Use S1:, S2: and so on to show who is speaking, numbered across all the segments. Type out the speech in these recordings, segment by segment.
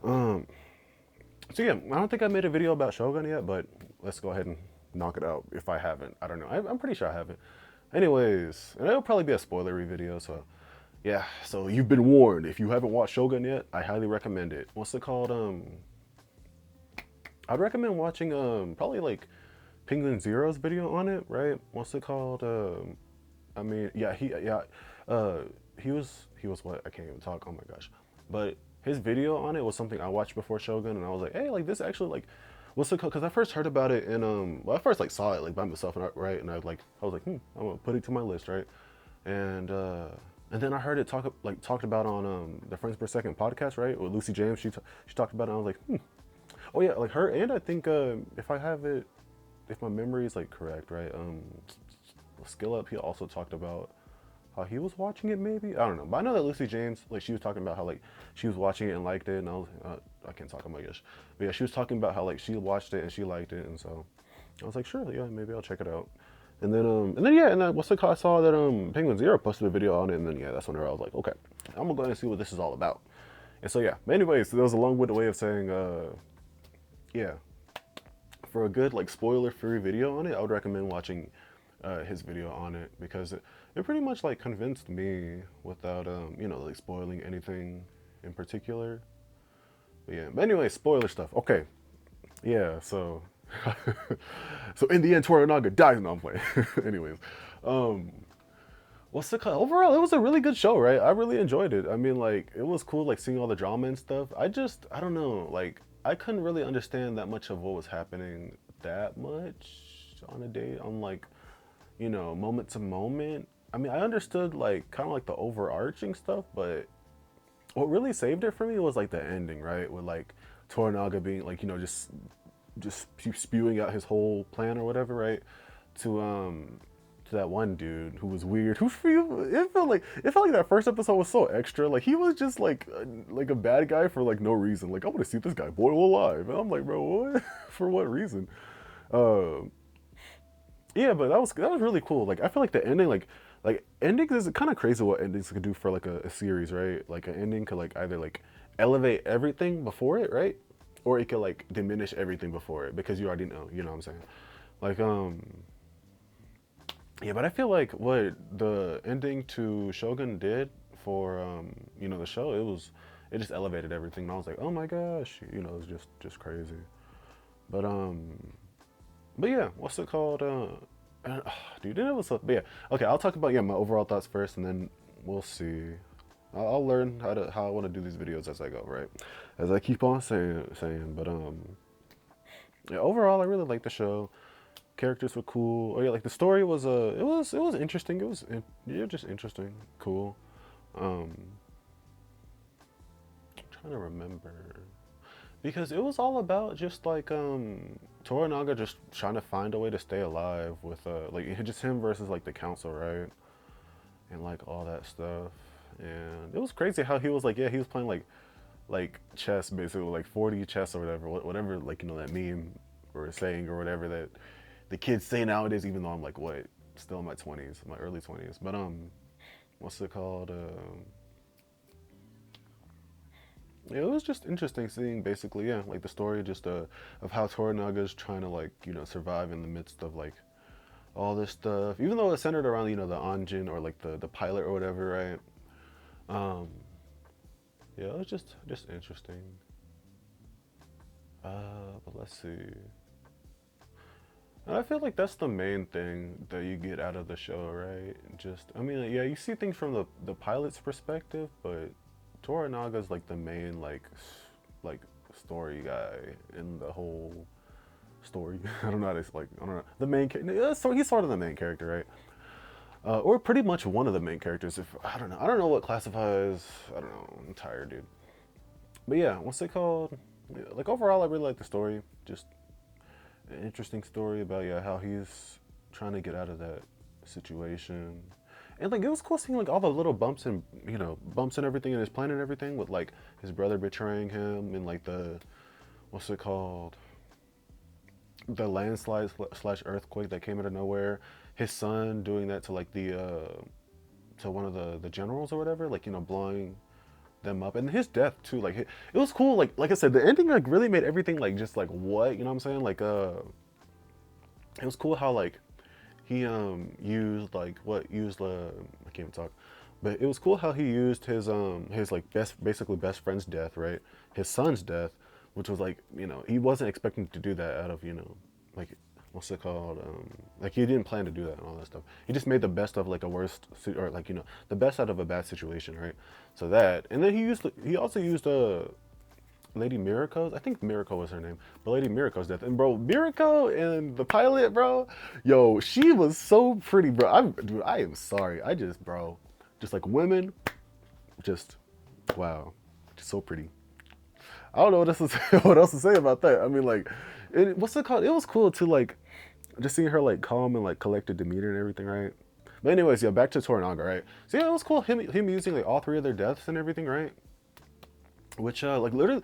S1: Um, so yeah, I don't think I made a video about Shogun yet, but let's go ahead and knock it out. If I haven't, I don't know. I'm pretty sure I haven't. Anyways, and it'll probably be a spoilery video, so yeah. So you've been warned. If you haven't watched Shogun yet, I highly recommend it. What's it called? I'd recommend watching probably like Penguin Zero's video on it, right? What's it called? I mean, yeah, uh, he was what? I can't even talk. Oh my gosh, but his video on it was something I watched before Shogun, and I was like, hey, like this actually like, what's it called? Because I first heard about it and well, I first like saw it like by myself, and right, and I was like, I'm gonna put it to my list, right, and uh, and then I heard it talked about on the Friends Per Second podcast, right, with Lucy James. She talked about it. And I was like, oh yeah, like her, and I think if I have it, if my memory is like correct, right? Skill Up, he also talked about how he was watching it. Maybe I don't know, but I know that Lucy James, like she was talking about how like she was watching it and liked it, and I can't talk about gosh, but yeah, she was talking about how like she watched it and she liked it, and so I was like, sure, yeah, maybe I'll check it out. And then yeah, and then what's it called? I saw that Penguin Zero posted a video on it, and then yeah, that's when I was like, okay, I'm gonna go ahead and see what this is all about. And so yeah, but anyways, that was a long-winded way of saying, yeah, for a good like spoiler-free video on it, I would recommend watching his video on it because it pretty much like convinced me without like spoiling anything in particular. But yeah, but anyway, spoiler stuff. Okay, yeah. So so in the end, Toranaga dies. No, I'm playing. Anyways, um, what's the overall? It was a really good show, right? I really enjoyed it. I mean, like it was cool, like seeing all the drama and stuff. I don't know, like I couldn't really understand that much of what was happening that much on a day, on like moment to moment. I mean, I understood like kind of like the overarching stuff, but what really saved it for me was like the ending, right? With like Toranaga being like just spewing out his whole plan or whatever, right? To to that one dude who was weird. It felt like that first episode was so extra. Like he was just like a bad guy for like no reason. Like I want to see this guy boil alive, and I'm like, bro, what? For what reason? Um, yeah, but that was really cool. Like I feel like the ending, like endings is kind of crazy what endings could do for like a series, right? Like an ending could like either like elevate everything before it, right? Or it could like diminish everything before it because you already know, you know what I'm saying? Like yeah, but I feel like what the ending to Shogun did for the show, it just elevated everything. And I was like, "Oh my gosh," it was just crazy. But but yeah, what's it called? Dude, it was. But yeah, okay. I'll talk about my overall thoughts first, and then we'll see. I'll learn how I want to do these videos as I go, right? As I keep on saying. But yeah. Overall, I really liked the show. Characters were cool. Oh yeah, like the story was it was interesting. Yeah, just interesting, cool. Um, I'm trying to remember. Because it was all about just like Toranaga just trying to find a way to stay alive with like just him versus like the council, right? And like all that stuff. And it was crazy how he was like, yeah, he was playing like chess basically, like 4D chess or whatever, whatever, like that meme or saying or whatever that the kids say nowadays, even though I'm like what, still in my 20s, my early 20s. But what's it called? Yeah, it was just interesting seeing basically, yeah, like the story just of how Toranaga's trying to like, survive in the midst of like all this stuff. Even though it's centered around, the Anjin or like the pilot or whatever, right? Um, yeah, it was just interesting. But let's see. And I feel like that's the main thing that you get out of the show, right? Just, I mean, yeah, you see things from the pilot's perspective, but Toranaga's like the main like story guy in the whole story. I don't know how to like I don't know the main character. So he's sort of the main character, right? Or pretty much one of the main characters. If I don't know what classifies. I don't know. I'm tired, dude. But yeah, what's it called? Yeah, like overall, I really like the story. Just an interesting story about how he's trying to get out of that situation. And like it was cool seeing like all the little bumps and bumps and everything in his plan and everything with like his brother betraying him and like the what's it called, the landslide slash earthquake that came out of nowhere, his son doing that to like the to one of the generals or whatever, like blowing them up, and his death too. Like it was cool. Like I said, the ending like really made everything like just like what, you know what I'm saying? Like it was cool how like he used like what used I can't even talk, but it was cool how he used his like basically best friend's death, right? His son's death, which was like, you know, he wasn't expecting to do that out of, you know, like what's it called, like he didn't plan to do that and all that stuff. He just made the best of like a or like, you know, the best out of a bad situation, right? So that, and then he also used Lady Miraco's, I think Miracle was her name, but Lady Miraco's death. And bro, Miracle and the pilot, bro, yo, she was so pretty, bro. Dude, I am sorry. I just, bro, just like women, just, wow, just so pretty. I don't know what else to say, what else to say about that. I mean, like, what's it called? It was cool to like, just seeing her like calm and like collected demeanor and everything, right? But anyways, yeah, back to Toranaga, right? So yeah, it was cool him using like all three of their deaths and everything, right? Which like literally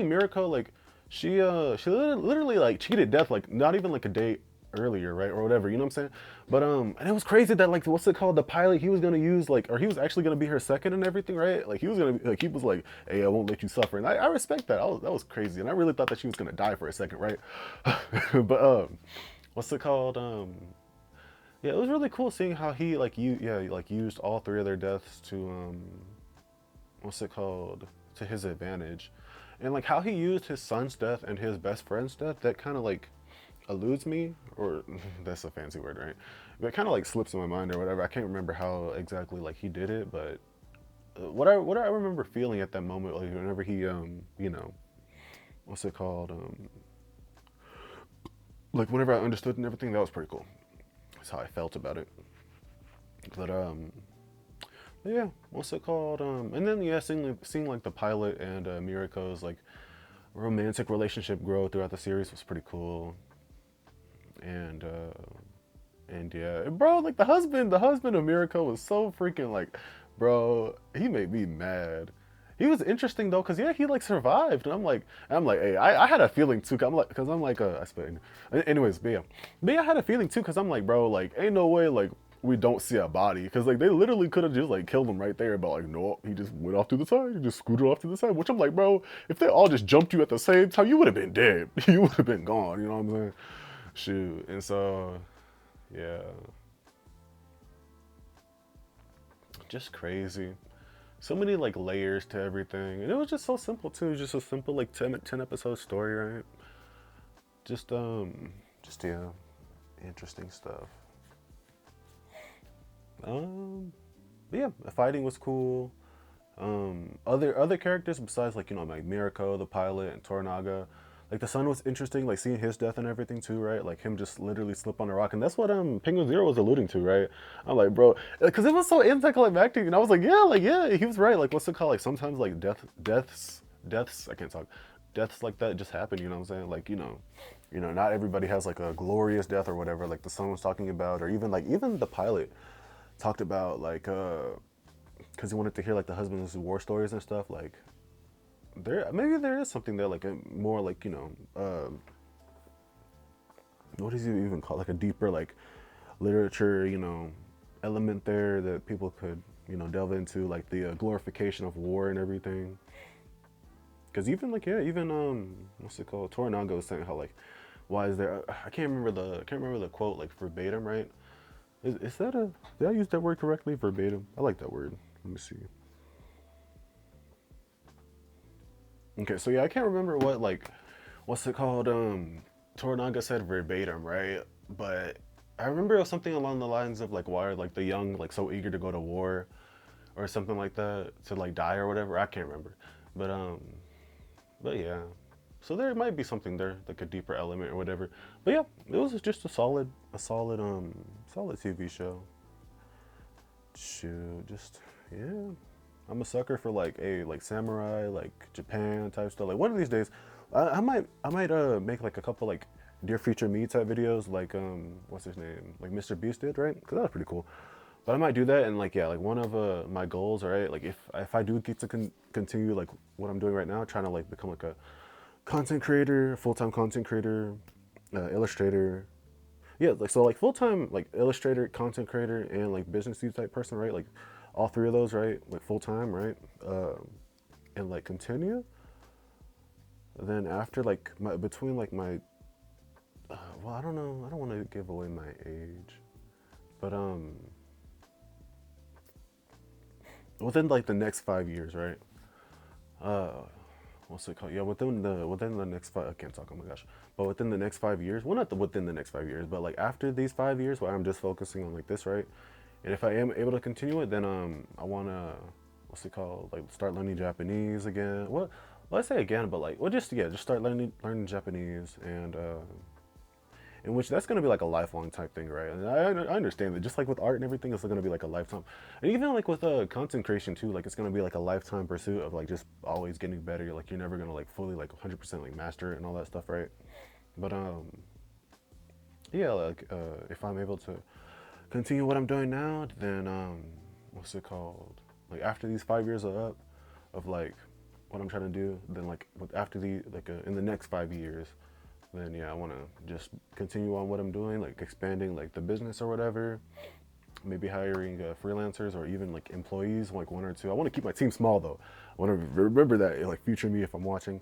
S1: Mirako, like she literally like cheated death like not even like a day earlier, right, or whatever, you know what I'm saying? But and it was crazy that like what's it called, the pilot, he was gonna use like, or he was actually gonna be her second and everything, right? Like he was gonna be, like he was like, hey, I won't let you suffer, and I respect that. That was crazy, and I really thought that she was gonna die for a second, right? But what's it called? Yeah, it was really cool seeing how he like like used all three of their deaths to what's it called, to his advantage, and like how he used his son's death and his best friend's death, that kind of like eludes me, or that's a fancy word, right? But it kind of like slips in my mind or whatever. I can't remember how exactly like he did it, but what I remember feeling at that moment, like whenever he you know, what's it called, like whenever I understood and everything, that was pretty cool. That's how I felt about it. But yeah, what's it called? And then yeah, seeing like the pilot and Miriko's like romantic relationship grow throughout the series was pretty cool. And yeah, bro, like the husband of Miriko was so freaking like, bro, he made me mad. He was interesting though, cause yeah, he like survived, and I'm like, hey, I had a feeling too, cause I'm like, I spit. Anyways, but yeah, I had a feeling too, cause I'm like, bro, like, ain't no way, like, we don't see a body, cause like they literally could have just like killed him right there, but like, no, he just went off to the side, he just scooted off to the side, which I'm like, bro, if they all just jumped you at the same time, you would have been dead, you would have been gone, you know what I'm saying? Shoot, and so, yeah, just crazy. So many like layers to everything, and it was just so simple too. Just a simple like 10 episode story, right? Just yeah, interesting stuff. But yeah, the fighting was cool. Other characters besides like, you know, like Mirako, the pilot, and Toranaga. Like the son was interesting, like seeing his death and everything too, right? Like him just literally slip on a rock, and that's what Penguin Zero was alluding to, right? I'm like, bro, because it was so anticlimactic, and I was like, yeah, he was right. Like, what's it called? Like sometimes like deaths. I can't talk. Deaths like that just happen. You know what I'm saying? Like, not everybody has like a glorious death or whatever. Like the son was talking about, or even the pilot talked about like because he wanted to hear like the husband's war stories and stuff, like there is something there, like a more like, what does he even call, like a deeper like literature, element there that people could, delve into, like the glorification of war and everything. Because even like, yeah, even what's it called, Toranaga was saying how like, why is there, I can't remember the quote like verbatim, right? Is that did I use that word correctly, verbatim? I like that word. Let me see. Okay, so yeah, I can't remember what like, what's it called? Toranaga said verbatim, right? But I remember it was something along the lines of like, why are like the young like so eager to go to war, or something like that, to like die or whatever. I can't remember, but yeah. So there might be something there, like a deeper element or whatever. But yeah, it was just solid TV show. Shoot, just yeah. I'm a sucker for like like samurai, like Japan type stuff. Like one of these days, I might make like a couple like Dear Future Me type videos, like what's his name, like Mr. Beast did, right? Because that was pretty cool. But I might do that, and like yeah, like one of my goals, right? Like if I do get to continue like what I'm doing right now, trying to like become like a content creator, full-time content creator, illustrator. Yeah, like so like full-time like illustrator, content creator, and like businessy type person, right? Like all three of those, right? Like full-time, right? and like continue. Then after like between like my well, I don't know, I don't want to give away my age, but within like the next 5 years, right? Uh, what's it called? Yeah, within the next five. I can't talk. Oh my gosh! But within the next 5 years, well, not within the next 5 years, but like after these 5 years, where I'm just focusing on like this, right? And if I am able to continue it, then I wanna, what's it called? Like start learning Japanese again. What? Well, I say again, but like, well, just yeah, just start learning Japanese, and in which that's gonna be like a lifelong type thing, right? And I understand that, just like with art and everything, it's gonna be like a lifetime, and even like with content creation too, like it's gonna be like a lifetime pursuit of like just always getting better. Like you're never gonna like fully like 100% like master it and all that stuff, right? But yeah, like if I'm able to continue what I'm doing now, then what's it called? Like after these 5 years are up of like what I'm trying to do, then like after the like in the next 5 years, then yeah, I want to just continue on what I'm doing, like expanding like the business or whatever. Maybe hiring freelancers or even like employees, like one or two. I want to keep my team small though. I want to remember that, like future me, if I'm watching.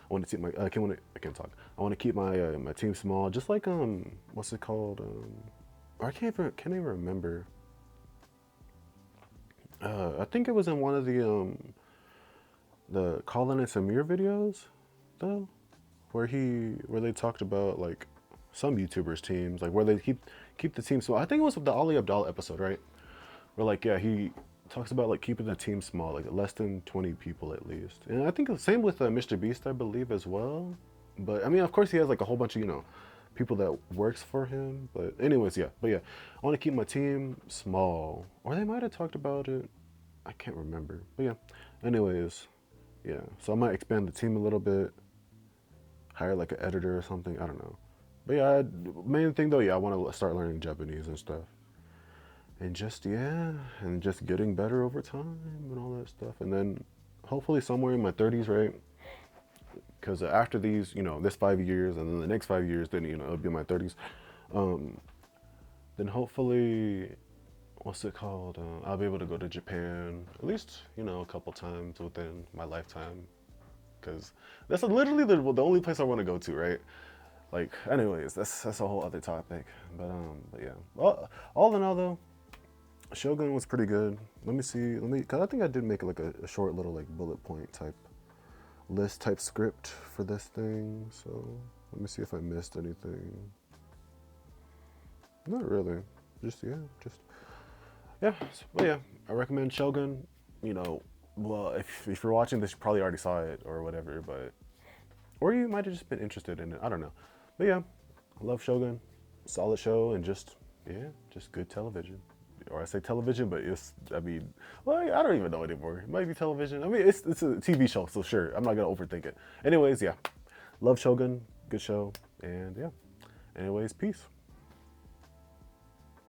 S1: I want to keep my. I can't talk. I want to keep my team small, just like what's it called? I can't even remember. I think it was in one of the Colin and Samir videos, though, where they talked about like some YouTubers teams, like where they keep the team small. I think it was with the Ali Abdallah episode, right? Where like yeah, he talks about like keeping the team small, like less than 20 people at least. And I think the same with Mr. Beast, I believe as well. But I mean, of course, he has like a whole bunch of people that works for him. But anyways, yeah. But yeah, I want to keep my team small. Or they might have talked about it. I can't remember. But yeah. Anyways, yeah. So I might expand the team a little bit. Hire like an editor or something. I don't know. But yeah, main thing though, yeah, I want to start learning Japanese and stuff. And just, yeah, and just getting better over time and all that stuff. And then hopefully somewhere in my 30s, right? Because after these, this 5 years and then the next 5 years, then, it'll be my 30s. Um, then hopefully, what's it called? I'll be able to go to Japan at least, a couple times within my lifetime. Because that's literally the only place I want to go to, right? Like, anyways, that's a whole other topic. But yeah. Well, all in all, though, Shogun was pretty good. Let me see. Cause I think I did make like a short little like bullet point type list type script for this thing. So let me see if I missed anything. Not really. Just yeah. Well, yeah. I recommend Shogun. Well, if you're watching this, you probably already saw it or whatever, or you might have just been interested in it. I don't know. But yeah, I love Shogun. Solid show and just good television. Or I say television, but well, I don't even know anymore. It might be television. I mean, it's a TV show, so sure, I'm not gonna overthink it. Anyways, yeah, love Shogun, good show, and yeah. Anyways, peace.